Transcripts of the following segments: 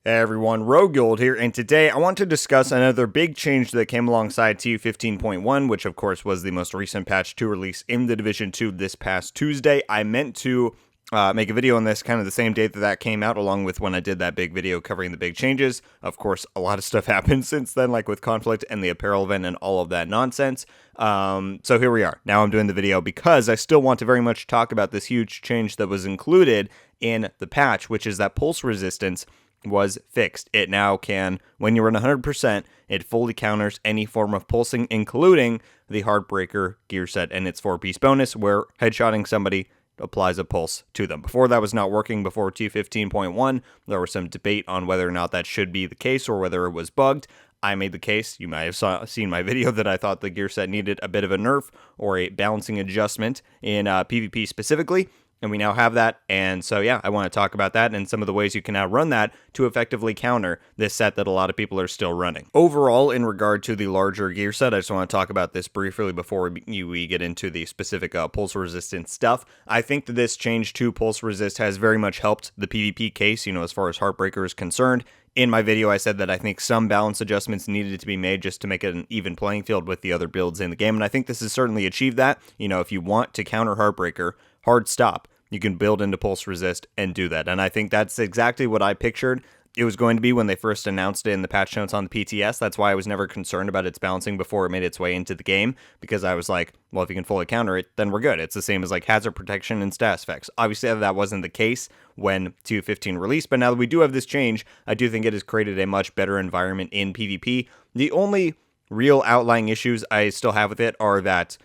Hey everyone, RogueGold here, and today I want to discuss another big change that came alongside TU 15.1, which of course was the most recent patch to release in the Division 2 this past Tuesday. I meant to make a video on this kind of the same day that came out, along with when I did that big video covering the big changes. Of course, a lot of stuff happened since then, like with Conflict and the apparel event and all of that nonsense. So here we are. Now I'm doing the video because I still want to very much talk about this huge change that was included in the patch, which is that pulse resistance was fixed. It now can, when you run 100%, it fully counters any form of pulsing, including the Heartbreaker gear set and its 4-piece bonus, where headshotting somebody applies a pulse to them. Before that was not working. Before T15.1, there was some debate on whether or not that should be the case or whether it was bugged. I made the case, you might have seen my video, that I thought the gear set needed a bit of a nerf or a balancing adjustment in PvP specifically. And we now have that, and so yeah, I want to talk about that and some of the ways you can now run that to effectively counter this set that a lot of people are still running. Overall, in regard to the larger gear set, I just want to talk about this briefly before we get into the specific pulse resistance stuff. I think that this change to pulse resist has very much helped the PvP case, as far as Heartbreaker is concerned. In my video, I said that I think some balance adjustments needed to be made just to make it an even playing field with the other builds in the game, and I think this has certainly achieved that. If you want to counter Heartbreaker, hard stop, you can build into pulse resist and do that. And I think that's exactly what I pictured it was going to be when they first announced it in the patch notes on the PTS. That's why I was never concerned about its balancing before it made its way into the game, because I was like, well, if you can fully counter it, then we're good. It's the same as like hazard protection and status effects. Obviously, that wasn't the case when 2.15 released, but now that we do have this change, I do think it has created a much better environment in PvP. The only real outlying issues I still have with it are that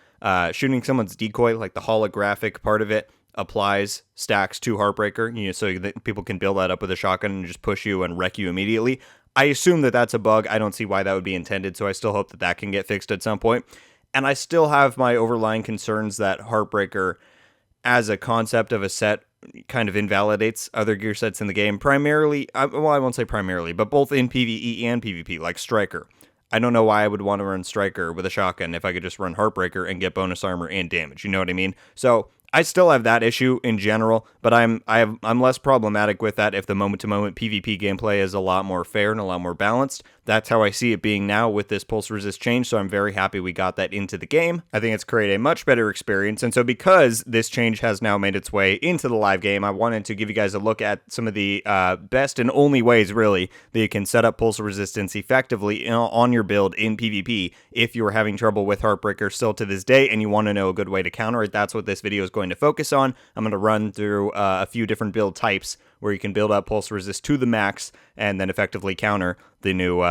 shooting someone's decoy, like the holographic part of it, applies stacks to Heartbreaker, so that people can build that up with a shotgun and just push you and wreck you immediately. I assume that that's a bug. I don't see why that would be intended, so I still hope that that can get fixed at some point. And I still have my overlying concerns that Heartbreaker, as a concept of a set, kind of invalidates other gear sets in the game. Primarily, well, I won't say primarily, but both in PvE and PvP, like Striker. I don't know why I would want to run Striker with a shotgun if I could just run Heartbreaker and get bonus armor and damage. You know what I mean? So I still have that issue in general, but I'm less problematic with that if the moment-to-moment PvP gameplay is a lot more fair and a lot more balanced. That's how I see it being now with this pulse resist change, so I'm very happy we got that into the game. I think it's created a much better experience, and so because this change has now made its way into the live game, I wanted to give you guys a look at some of the best and only ways, really, that you can set up pulse resistance effectively on your build in PvP if you are having trouble with Heartbreaker still to this day and you want to know a good way to counter it. That's what this video is going to focus on. I'm going to run through a few different build types where you can build up pulse resist to the max and then effectively counter the new,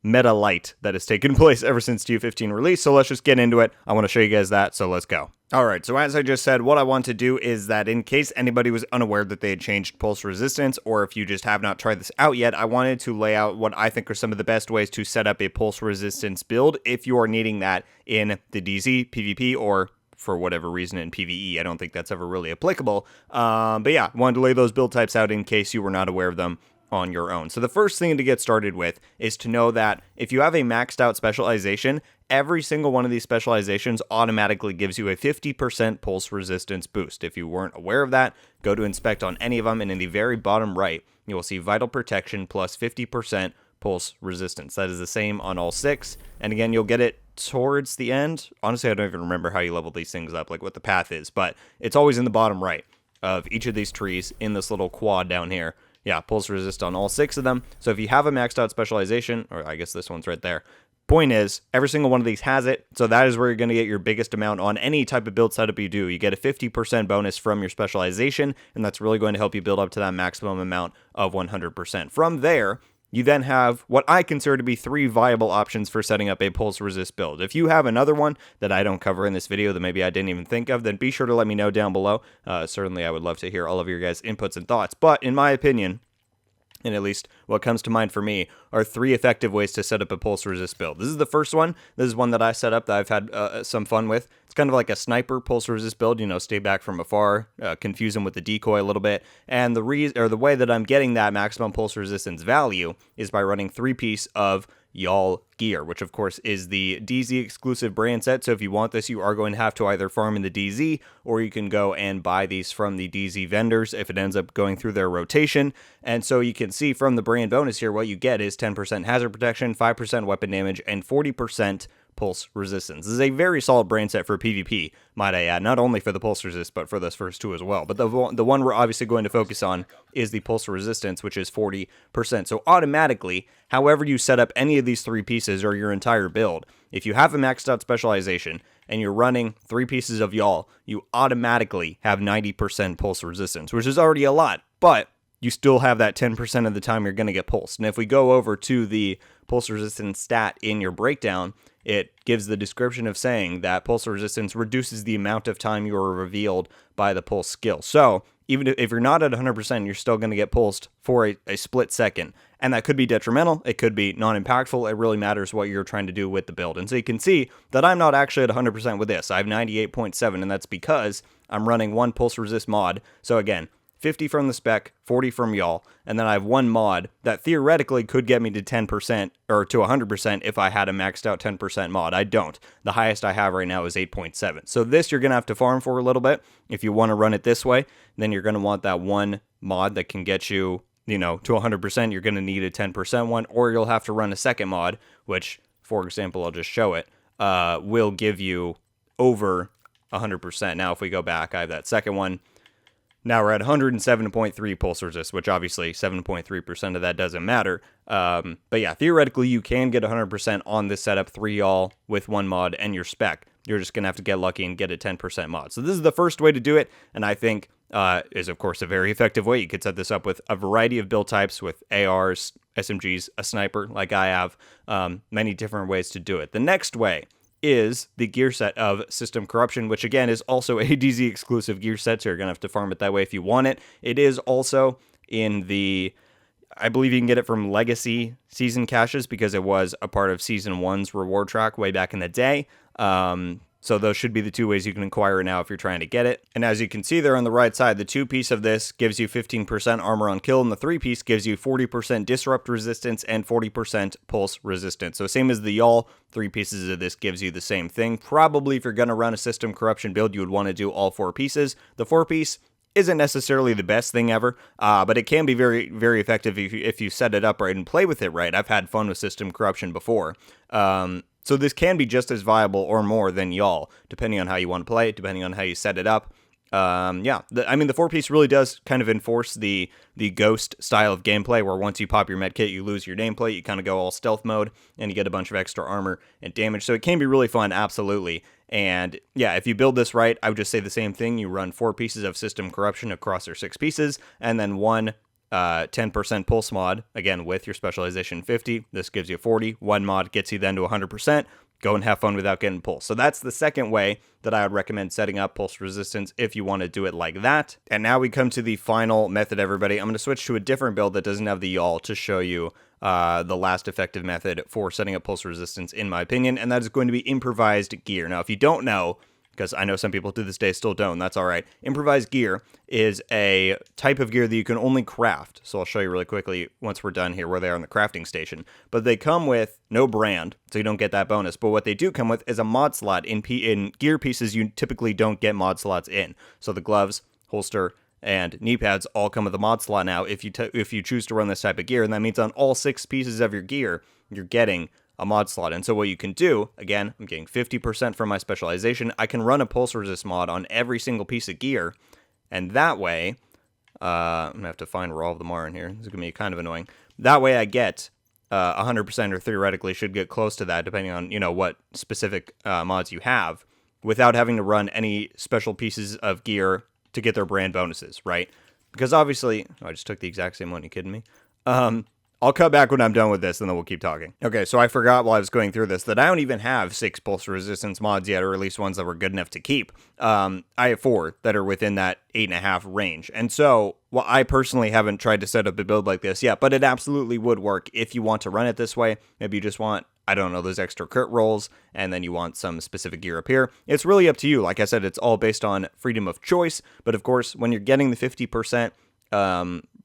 meta light that has taken place ever since TU15 release. So let's just get into it. I want to show you guys that, so let's go. Alright, so as I just said, what I want to do is that in case anybody was unaware that they had changed pulse resistance, or if you just have not tried this out yet, I wanted to lay out what I think are some of the best ways to set up a pulse resistance build if you are needing that in the DZ, PvP, or for whatever reason in PvE. I don't think that's ever really applicable. But yeah, I wanted to lay those build types out in case you were not aware of them on your own. So the first thing to get started with is to know that if you have a maxed out specialization, every single one of these specializations automatically gives you a 50% pulse resistance boost. If you weren't aware of that, go to inspect on any of them, and in the very bottom right, you will see vital protection plus 50% pulse resistance. That is the same on all 6, and again, you'll get it towards the end. Honestly, I don't even remember how you level these things up, like what the path is, but it's always in the bottom right of each of these trees in this little quad down here. Yeah, pulse resist on all 6 of them. So if you have a maxed out specialization, or I guess this one's right there, point is, every single one of these has it, so that is where you're going to get your biggest amount on any type of build setup you do. You get a 50% bonus from your specialization, and that's really going to help you build up to that maximum amount of 100%. From there, you then have what I consider to be 3 viable options for setting up a pulse resist build. If you have another one that I don't cover in this video that maybe I didn't even think of, then be sure to let me know down below. Certainly, I would love to hear all of your guys' inputs and thoughts. But in my opinion, and at least what comes to mind for me, are 3 effective ways to set up a pulse resist build. This is the first one. This is one that I set up that I've had some fun with. It's kind of like a sniper pulse resist build, stay back from afar, confuse them with the decoy a little bit. And the way that I'm getting that maximum pulse resistance value is by running 3-piece of Y'all gear, which of course is the DZ exclusive brand set. So if you want this, you are going to have to either farm in the DZ, or you can go and buy these from the DZ vendors if it ends up going through their rotation. And so you can see from the brand bonus here, what you get is 10% hazard protection, 5% weapon damage, and 40% pulse resistance. This is a very solid brand set for PvP, might I add, not only for the pulse resist, but for those first two as well. But the one we're obviously going to focus on is the pulse resistance, which is 40%. So automatically, however you set up any of these 3 pieces or your entire build, if you have a maxed out specialization and you're running 3 pieces of Y'all, you automatically have 90% pulse resistance, which is already a lot, but you still have that 10% of the time you're going to get pulsed. And if we go over to the pulse resistance stat in your breakdown, it gives the description of saying that pulse resistance reduces the amount of time you are revealed by the pulse skill. So even if you're not at 100%, you're still going to get pulsed for a split second. And that could be detrimental. It could be non-impactful. It really matters what you're trying to do with the build. And so you can see that I'm not actually at 100% with this. I have 98.7, and that's because I'm running 1 pulse resist mod. So again, 50 from the spec, 40 from Y'all, and then I have 1 mod that theoretically could get me to 10% or to 100% if I had a maxed out 10% mod. I don't. The highest I have right now is 8.7. So this you're going to have to farm for a little bit. If you want to run it this way, then you're going to want that 1 mod that can get you, to 100%. You're going to need a 10% one, or you'll have to run a second mod, which, for example, I'll just show it, will give you over 100%. Now, if we go back, I have that second one. Now we're at 107.3 pulse resist, which obviously 7.3% of that doesn't matter. But yeah, theoretically, you can get 100% on this setup, 3 Y'all with 1 mod and your spec. You're just going to have to get lucky and get a 10% mod. So this is the first way to do it, and I think is, of course, a very effective way. You could set this up with a variety of build types, with ARs, SMGs, a sniper like I have, many different ways to do it. The next way is the gear set of System Corruption, which again is also a DZ exclusive gear set, so you're gonna have to farm it that way if you want it. It is also in the, I believe you can get it from Legacy season caches because it was a part of Season 1's reward track way back in the day. So those should be the 2 ways you can acquire it now if you're trying to get it. And as you can see there on the right side, the 2-piece of this gives you 15% armor on kill, and the 3-piece gives you 40% disrupt resistance and 40% pulse resistance. So same as the Y'all, 3 pieces of this gives you the same thing. Probably if you're going to run a System Corruption build, you would want to do all 4 pieces. The 4-piece isn't necessarily the best thing ever, but it can be very, very effective if you set it up right and play with it right. I've had fun with System Corruption before. So this can be just as viable or more than Y'all, depending on how you want to play it, depending on how you set it up. The 4-piece really does kind of enforce the Ghost style of gameplay, where once you pop your medkit, you lose your nameplate, you kind of go all stealth mode, and you get a bunch of extra armor and damage. So it can be really fun, absolutely. And yeah, if you build this right, I would just say the same thing. You run 4 pieces of System Corruption across your 6 pieces, and then 1 10% pulse mod, again with your specialization 50. This gives you 40. 1 mod gets you then to 100%. Go and have fun without getting pulse. So that's the second way that I would recommend setting up pulse resistance if you want to do it like that. And now we come to the final method, everybody. I'm going to switch to a different build that doesn't have the Y'all to show you the last effective method for setting up pulse resistance, in my opinion, and that is going to be improvised gear. Now, if you don't know, because I know some people to this day still don't, that's all right. Improvised gear is a type of gear that you can only craft. So I'll show you really quickly once we're done here where they are in the crafting station. But they come with no brand, so you don't get that bonus. But what they do come with is a mod slot in gear pieces you typically don't get mod slots in. So the gloves, holster, and knee pads all come with a mod slot now if you choose to run this type of gear. And that means on all 6 pieces of your gear, you're getting a mod slot. And so what you can do, again, I'm getting 50% from my specialization. I can run a pulse resist mod on every single piece of gear, and that way, I'm gonna have to find where all of them are in here. This is gonna be kind of annoying. That way I get 100%, or theoretically should get close to that, depending on, what specific mods you have, without having to run any special pieces of gear to get their brand bonuses, right? Because obviously, I just took the exact same one, you kidding me? I'll cut back when I'm done with this, and then we'll keep talking. Okay, so I forgot while I was going through this that I don't even have 6 pulse resistance mods yet, or at least ones that were good enough to keep. I have 4 that are within that 8.5 range. And so, well, I personally haven't tried to set up a build like this yet, but it absolutely would work if you want to run it this way. Maybe you just want I don't know, those extra crit rolls, and then you want some specific gear up here. It's really up to you. Like I said, it's all based on freedom of choice, but of course, when you're getting the 50%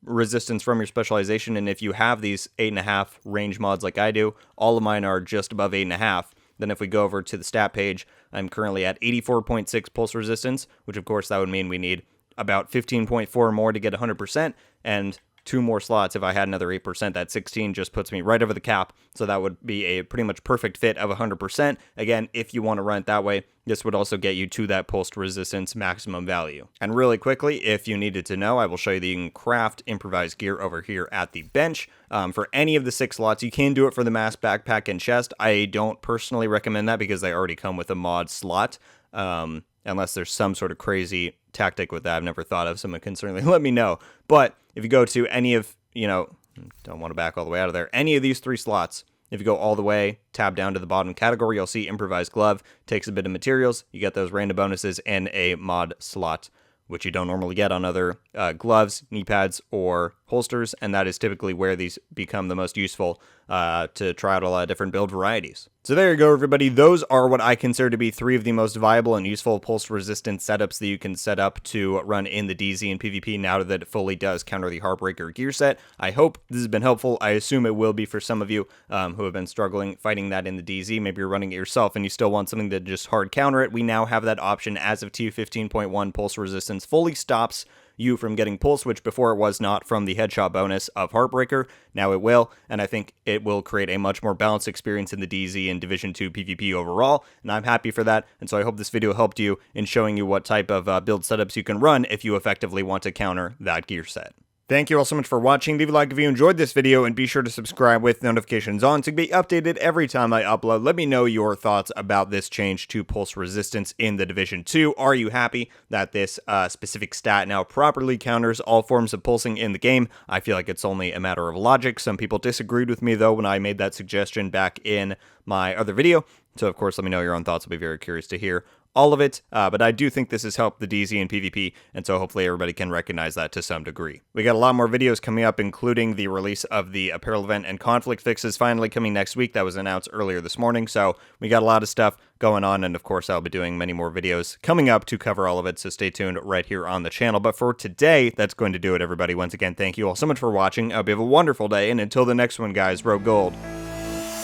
resistance from your specialization, and if you have these 8.5 range mods like I do, all of mine are just above 8.5. Then if we go over to the stat page, I'm currently at 84.6 pulse resistance, which of course that would mean we need about 15.4 more to get 100%, and 2 more slots. If I had another 8%, that 16 just puts me right over the cap. So that would be a pretty much perfect fit of 100%. Again, if you want to run it that way, this would also get you to that pulse resistance maximum value. And really quickly, if you needed to know, I will show you that you can craft improvised gear over here at the bench. For any of the 6 slots, you can do it for the mask, backpack, and chest. I don't personally recommend that because they already come with a mod slot. Unless there's some sort of crazy tactic with that I've never thought of, someone can certainly let me know. But if you go to any of, don't want to back all the way out of there, any of these 3 slots, if you go all the way, tab down to the bottom category, you'll see improvised glove, takes a bit of materials, you get those random bonuses and a mod slot, which you don't normally get on other gloves, knee pads, or holsters, and that is typically where these become the most useful to try out a lot of different build varieties. So there you go, everybody. Those are what I consider to be 3 of the most viable and useful pulse resistant setups that you can set up to run in the DZ and PvP now that it fully does counter the Heartbreaker gear set. I hope this has been helpful. I assume it will be for some of you who have been struggling fighting that in the DZ. Maybe you're running it yourself and you still want something to just hard counter it. We now have that option as of TU 15.1. Pulse resistance fully stops you from getting pulse, which before it was not from the headshot bonus of Heartbreaker. Now it will, and I think it will create a much more balanced experience in the DZ and Division 2 PvP overall, and I'm happy for that, and so I hope this video helped you in showing you what type of build setups you can run if you effectively want to counter that gear set. Thank you all so much for watching. Leave a like if you enjoyed this video, and be sure to subscribe with notifications on to be updated every time I upload. Let me know your thoughts about this change to pulse resistance in the Division 2. Are you happy that this specific stat now properly counters all forms of pulsing in the game? I feel like it's only a matter of logic. Some people disagreed with me, though, when I made that suggestion back in my other video. So, of course, let me know your own thoughts. I'll be very curious to hear all of it, but I do think this has helped the DZ and PvP, and so hopefully everybody can recognize that to some degree. We got a lot more videos coming up, including the release of the apparel event and conflict fixes finally coming next week. That was announced earlier this morning, so we got a lot of stuff going on, and of course I'll be doing many more videos coming up to cover all of it, so stay tuned right here on the channel. But for today, that's going to do it, everybody. Once again, thank you all so much for watching. I hope you have a wonderful day, and until the next one, guys, RogueGold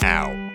out.